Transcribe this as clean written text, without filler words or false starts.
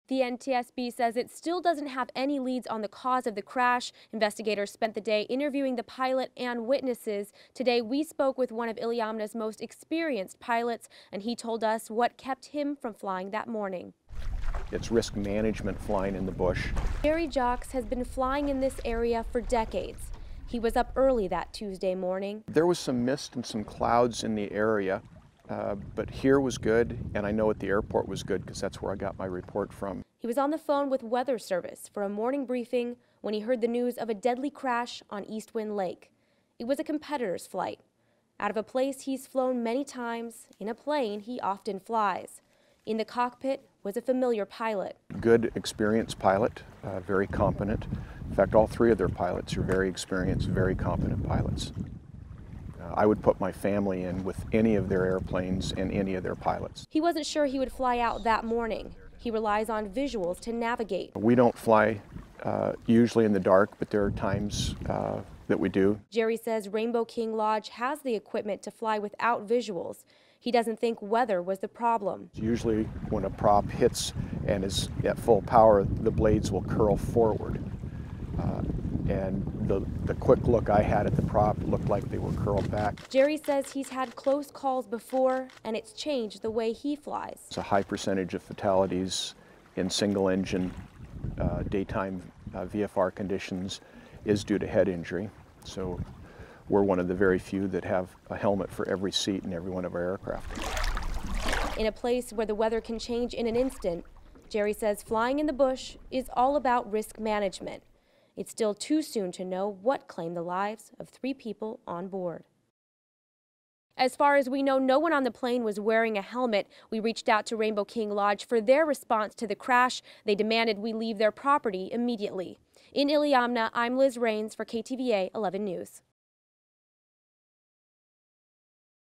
The NTSB says it still doesn't have any leads on the cause of the crash. Investigators spent the day interviewing the pilot and witnesses. Today, we spoke with one of Iliamna's most experienced pilots, and he told us what kept him from flying that morning. It's risk management flying in the bush. Jerry Jocks has been flying in this area for decades. He was up early that Tuesday morning. There was some mist and some clouds in the area, but here was good, and I know at the airport was good because that's where I got my report from. He was on the phone with Weather Service for a morning briefing when he heard the news of a deadly crash on East Wind Lake. It was a competitor's flight. Out of a place he's flown many times, in a plane he often flies. In the cockpit was a familiar pilot. Good, experienced pilot, very competent. In fact, all three of their pilots are very experienced, very competent pilots. I would put my family in with any of their airplanes and any of their pilots. He wasn't sure he would fly out that morning. He relies on visuals to navigate. We don't fly usually in the dark, but there are times that we do. Jerry says Rainbow King Lodge has the equipment to fly without visuals. He doesn't think weather was the problem. Usually when a prop hits and is at full power, the blades will curl forward. And the quick look I had at the prop looked like they were curled back. Jerry says he's had close calls before, and it's changed the way he flies. It's a high percentage of fatalities in single engine daytime VFR conditions is due to head injury. So we're one of the very few that have a helmet for every seat in every one of our aircraft. In a place where the weather can change in an instant, Jerry says flying in the bush is all about risk management. It's still too soon to know what claimed the lives of 3 people on board. As far as we know, no one on the plane was wearing a helmet. We reached out to Rainbow King Lodge for their response to the crash. They demanded we leave their property immediately. In Iliamna, I'm Liz Rains for KTVA 11 News.